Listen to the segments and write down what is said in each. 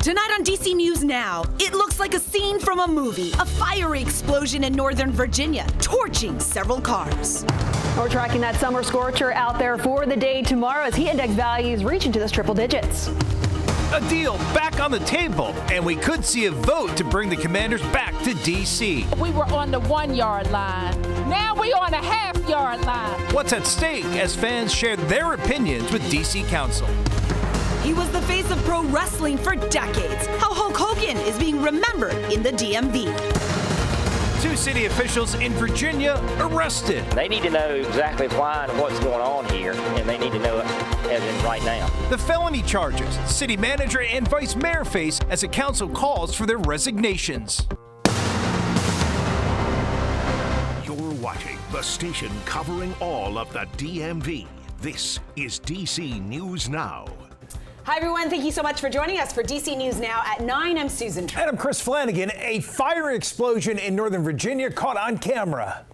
Tonight on DC News Now, it looks like a scene from a movie. A fiery explosion in Northern Virginia, torching several cars. We're tracking that summer scorcher out there for the day tomorrow as heat index values reach into those triple digits. A deal back on the table, and we could see a vote to bring the Commanders back to D.C. We were on the 1 yard line. Now we on a half-yard line. What's at stake as fans shared their opinions with D.C. Council? He was the face of pro wrestling for decades. How Hulk Hogan is being remembered in the DMV. 2 city officials in Virginia arrested. They need to know exactly why and what's going on here, and they need to know it as in right now. The felony charges city manager and vice mayor face as the council calls for their resignations. You're watching the station covering all of the DMV. This is DC News Now. Hi, everyone. Thank you so much for joining us for DC News Now at 9. I'm Susan Trent. And I'm Chris Flanagan. A fire explosion in Northern Virginia caught on camera.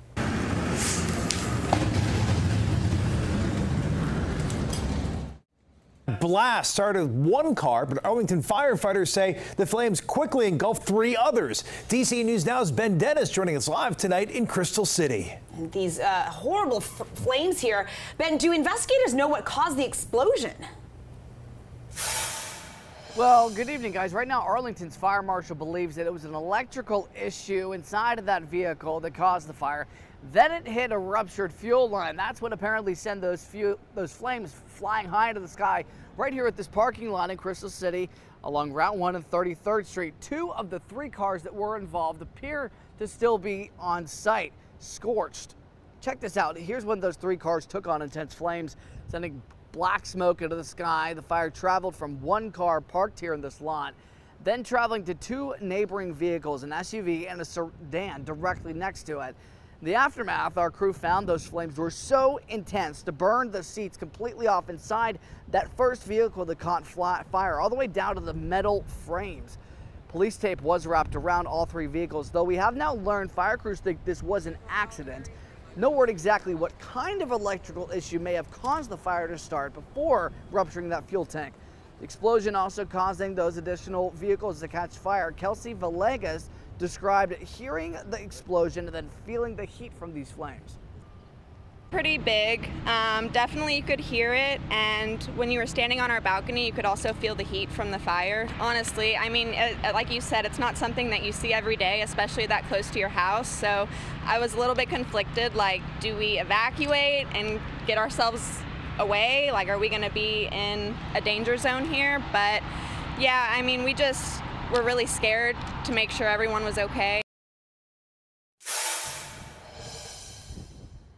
Blast started with 1 car, but Arlington firefighters say the flames quickly engulfed 3 others. DC News Now's Ben Dennis joining us live tonight in Crystal City. And these horrible flames here. Ben, do investigators know what caused the explosion? Well, good evening, guys. Right now, Arlington's fire marshal believes that it was an electrical issue inside of that vehicle that caused the fire. Then it hit a ruptured fuel line. That's what apparently sent those flames flying high into the sky right here at this parking lot in Crystal City along Route 1 and 33rd Street. 2 of the 3 cars that were involved appear to still be on site, scorched. Check this out. Here's when those 3 cars took on intense flames, sending black smoke into the sky. The fire traveled from 1 car parked here in this lot, then traveling to 2 neighboring vehicles, an SUV and a sedan directly next to it. In the aftermath, our crew found those flames were so intense to burn the seats completely off inside that first vehicle that caught fire, all the way down to the metal frames. Police tape was wrapped around all 3 vehicles, though we have now learned fire crews think this was an accident. No word exactly what kind of electrical issue may have caused the fire to start before rupturing that fuel tank. The explosion also causing those additional vehicles to catch fire. Kelsey Villegas described hearing the explosion and then feeling the heat from these flames. Pretty big. Definitely you could hear it, and when you were standing on our balcony you could also feel the heat from the fire. Honestly, I mean, like you said, it's not something that you see every day, especially that close to your house, so I was a little bit conflicted, like, do we evacuate and get ourselves away? Like, are we going to be in a danger zone here? But yeah, I mean, we just were really scared to make sure everyone was okay.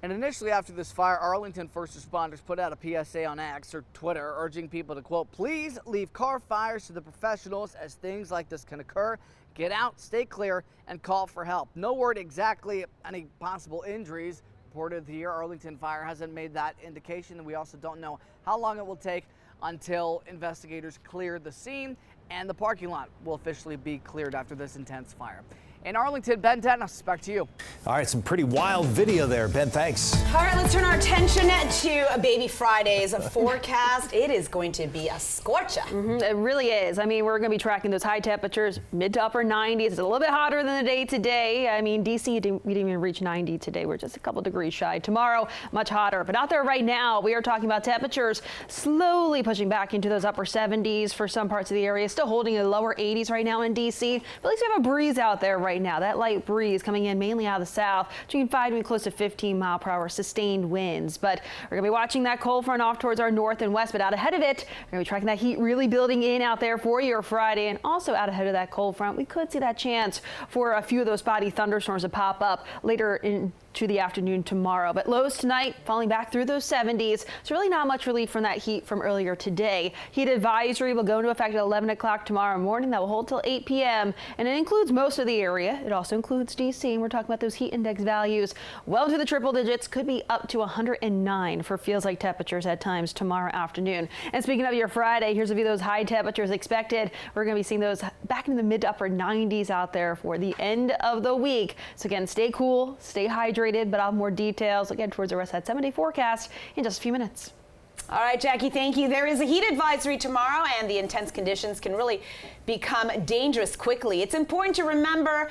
And initially after this fire, Arlington first responders put out a PSA on X or Twitter urging people to, quote, please leave car fires to the professionals as things like this can occur. Get out, stay clear, and call for help. No word exactly any possible injuries reported here. Arlington Fire hasn't made that indication, and we also don't know how long it will take until investigators clear the scene and the parking lot will officially be cleared after this intense fire. In Arlington, Ben Dennis, back to you. All right, some pretty wild video there, Ben. Thanks. All right, let's turn our attention to Baby Friday's forecast. It is going to be a scorcher. It really is. I mean, we're going to be tracking those high temperatures, mid to upper 90s. It's a little bit hotter than the day today. I mean, DC, we didn't even reach 90 today. We're just a couple degrees shy. Tomorrow, much hotter. But out there right now, we are talking about temperatures slowly pushing back into those upper 70s for some parts of the area. Still holding in the lower 80s right now in DC. But at least we have a breeze out there right now. That light breeze coming in mainly out of the south, between 5 and close to 15 mile per hour sustained winds. But we're going to be watching that cold front off towards our north and west. But out ahead of it, we're going to be tracking that heat really building in out there for your Friday. And also out ahead of that cold front, we could see that chance for a few of those spotty thunderstorms to pop up later into the afternoon tomorrow. But lows tonight falling back through those 70s. So really not much relief from that heat from earlier today. Heat advisory will go into effect at 11 o'clock tomorrow morning. That will hold till 8 p.m. And it includes most of the area. It also includes DC. And we're talking about those heat index values well into the triple digits. Could be up to 109 for feels like temperatures at times tomorrow afternoon. And speaking of your Friday, here's a view of those high temperatures expected. We're going to be seeing those back in the mid to upper 90s out there for the end of the week. So again, stay cool, stay hydrated. But I'll have more details again towards the rest of that 7-day forecast in just a few minutes. All right, Jackie, thank you. There is a heat advisory tomorrow, and the intense conditions can really become dangerous quickly. It's important to remember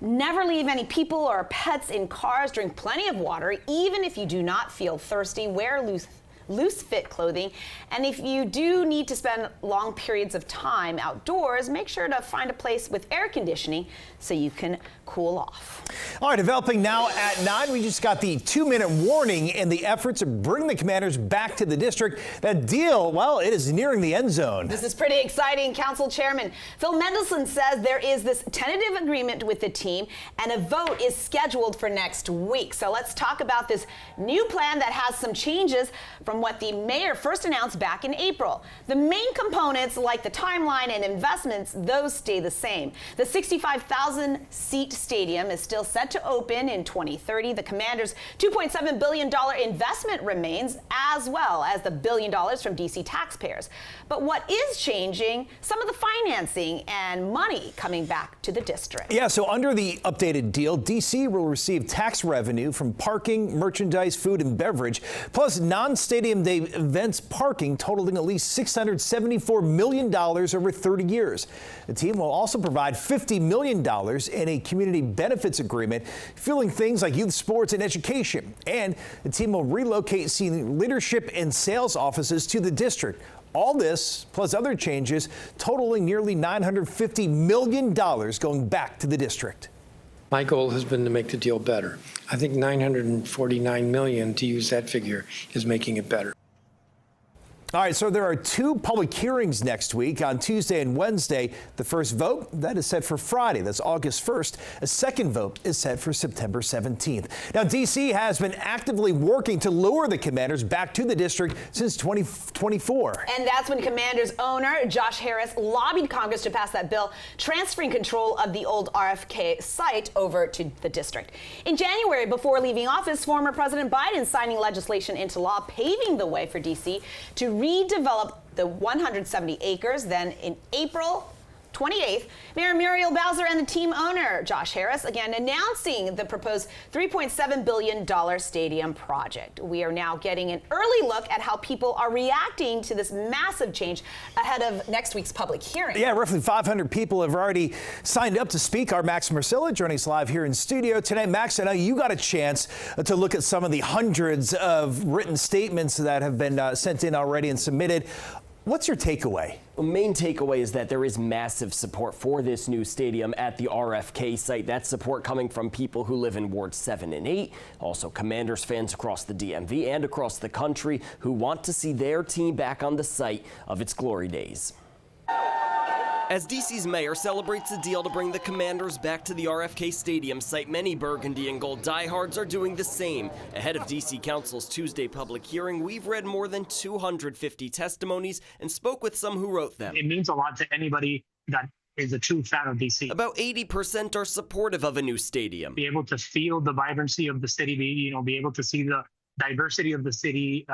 never leave any people or pets in cars. Drink plenty of water, even if you do not feel thirsty. Wear loose fit clothing. And if you do need to spend long periods of time outdoors, make sure to find a place with air conditioning so you can cool off. All right, developing now at 9. We just got the 2-minute warning in the effort to bring the Commanders back to the district. That deal, well, it is nearing the end zone. This is pretty exciting. Council Chairman Phil Mendelson says there is this tentative agreement with the team and a vote is scheduled for next week. So let's talk about this new plan that has some changes from what the mayor first announced back in April. The main components, like the timeline and investments, those stay the same. The 65,000 seat stadium is still set to open in 2030. The Commanders' $2.7 billion investment remains, as well as the $1 billion from DC taxpayers. But what is changing? Some of the financing and money coming back to the district. Yeah, so under the updated deal, DC will receive tax revenue from parking, merchandise, food, and beverage, plus non-stadium day events parking totaling at least $674 million over 30 years. The team will also provide $50 million in a community benefits agreement, fueling things like youth sports and education. And the team will relocate senior leadership and sales offices to the district. All this, plus other changes, totaling nearly $950 million going back to the district. My goal has been to make the deal better. I think $949 million, to use that figure, is making it better. All right, so there are 2 public hearings next week on Tuesday and Wednesday. The first vote, that is set for Friday. That's August 1st. A second vote is set for September 17th. Now, D.C. has been actively working to lure the Commanders back to the district since 2024. And that's when Commanders owner Josh Harris lobbied Congress to pass that bill transferring control of the old RFK site over to the district. In January, before leaving office, former President Biden signing legislation into law paving the way for D.C. to redevelop the 170 acres. Then in April 28th, Mayor Muriel Bowser and the team owner, Josh Harris, again announcing the proposed $3.7 billion stadium project. We are now getting an early look at how people are reacting to this massive change ahead of next week's public hearing. Yeah, roughly 500 people have already signed up to speak. Our Max Marcilla joining us live here in studio today. Max, I know you got a chance to look at some of the hundreds of written statements that have been sent in already and submitted. What's your takeaway? The main takeaway is that there is massive support for this new stadium at the RFK site. That support coming from people who live in Wards 7 and 8, also Commanders fans across the DMV and across the country who want to see their team back on the site of its glory days. As DC's mayor celebrates the deal to bring the Commanders back to the RFK Stadium site, many burgundy and gold diehards are doing the same. Ahead of DC Council's Tuesday public hearing, we've read more than 250 testimonies and spoke with some who wrote them. It means a lot to anybody that is a true fan of DC. About 80% are supportive of a new stadium. Be able to feel the vibrancy of the city, be able to see the diversity of the city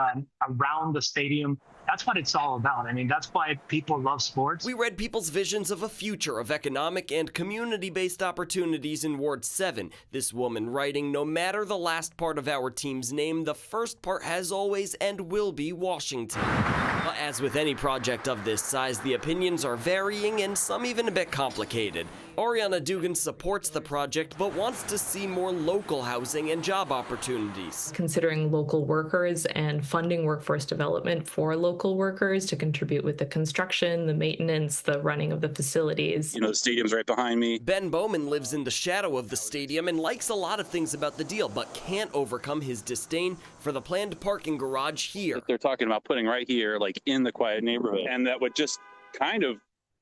around the stadium. That's what it's all about. I mean, that's why people love sports. We read people's visions of a future of economic and community-based opportunities in Ward 7. This woman writing, no matter the last part of our team's name, the first part has always and will be Washington. But as with any project of this size, the opinions are varying and some even a bit complicated. Ariana Dugan supports the project, but wants to see more local housing and job opportunities. Considering local workers and funding workforce development for local workers to contribute with the construction, the maintenance, the running of the facilities. The stadium's right behind me. Ben Bowman lives in the shadow of the stadium and likes a lot of things about the deal, but can't overcome his disdain for the planned parking garage here. They're talking about putting right here, like in the quiet neighborhood, and that would just kind of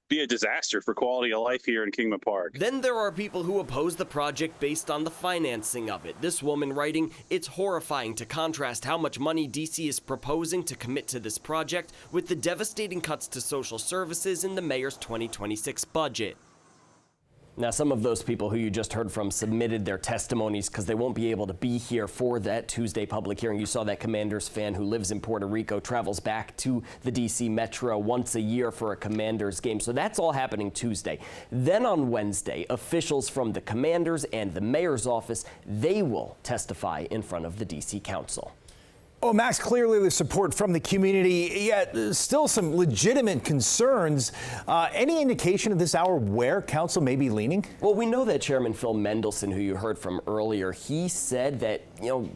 be a disaster for quality of life here in Kingman Park. Then there are people who oppose the project based on the financing of it. This woman writing, it's horrifying to contrast how much money DC is proposing to commit to this project with the devastating cuts to social services in the mayor's 2026 budget. Now, some of those people who you just heard from submitted their testimonies because they won't be able to be here for that Tuesday public hearing. You saw that Commanders fan who lives in Puerto Rico, travels back to the D.C. Metro once a year for a Commanders game. So that's all happening Tuesday. Then on Wednesday, officials from the Commanders and the mayor's office, they will testify in front of the D.C. Council. Well, Max, clearly there's support from the community, yet still some legitimate concerns. Any indication at this hour where council may be leaning? Well, we know that Chairman Phil Mendelson, who you heard from earlier, he said that,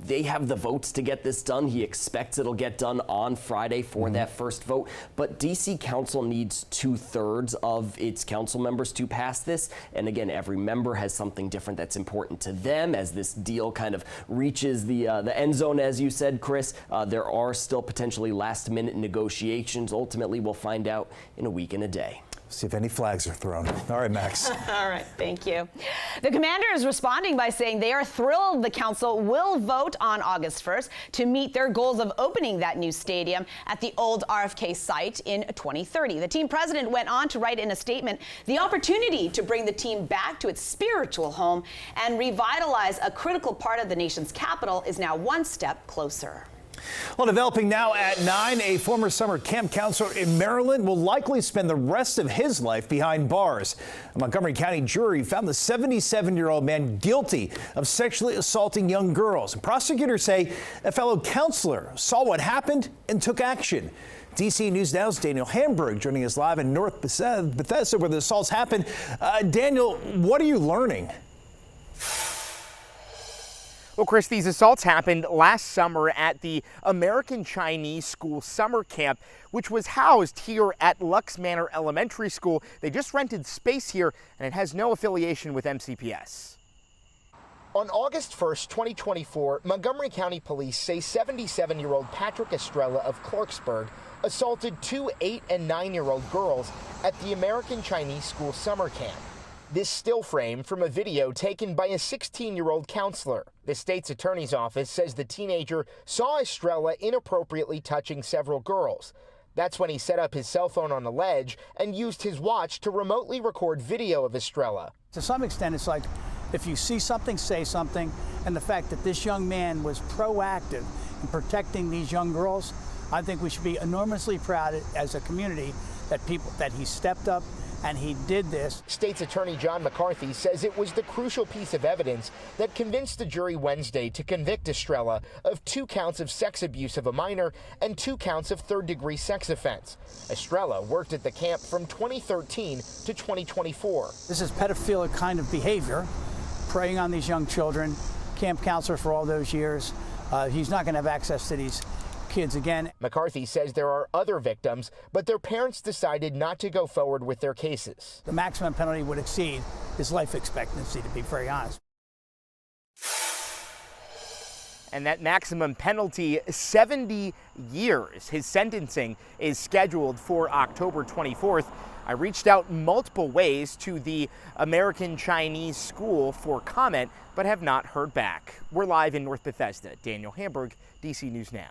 they have the votes to get this done. He expects it'll get done on Friday for that first vote. But D.C. Council needs 2/3 of its council members to pass this. And again, every member has something different that's important to them as this deal kind of reaches the end zone, as you said, Chris. There are still potentially last-minute negotiations. Ultimately, we'll find out in a week and a day. See if any flags are thrown. All right, Max. All right, thank you. The commander is responding by saying they are thrilled the council will vote on August 1st to meet their goals of opening that new stadium at the old RFK site in 2030. The team president went on to write in a statement, the opportunity to bring the team back to its spiritual home and revitalize a critical part of the nation's capital is now one step closer. Well, developing now at 9, a former summer camp counselor in Maryland will likely spend the rest of his life behind bars. A Montgomery County jury found the 77-year-old man guilty of sexually assaulting young girls. Prosecutors say a fellow counselor saw what happened and took action. DC News Now's Daniel Hamburg joining us live in North Bethesda where the assaults happened. Daniel, what are you learning? Well, Chris, these assaults happened last summer at the American Chinese School summer camp, which was housed here at Lux Manor Elementary School. They just rented space here, and it has no affiliation with MCPS. On August 1st, 2024, Montgomery County Police say 77-year-old Patrick Estrella of Clarksburg assaulted 2 8- and 9-year-old girls at the American Chinese School summer camp. This still frame from a video taken by a 16-year-old counselor. The state's attorney's office says the teenager saw Estrella inappropriately touching several girls. That's when he set up his cell phone on a ledge and used his watch to remotely record video of Estrella. To some extent, it's like if you see something, say something, and the fact that this young man was proactive in protecting these young girls, I think we should be enormously proud as a community that he stepped up and he did this. State's Attorney John McCarthy says it was the crucial piece of evidence that convinced the jury Wednesday to convict Estrella of 2 counts of sex abuse of a minor and 2 counts of third-degree sex offense. Estrella worked at the camp from 2013 to 2024. This is pedophilic kind of behavior, preying on these young children. Camp counselor for all those years. He's not going to have access to these kids again. McCarthy says there are other victims, but their parents decided not to go forward with their cases. The maximum penalty would exceed his life expectancy, to be very honest. And that maximum penalty, 70 years. His sentencing is scheduled for October 24th. I reached out multiple ways to the American Chinese School for comment, but have not heard back. We're live in North Bethesda. Daniel Hamburg, DC News Now.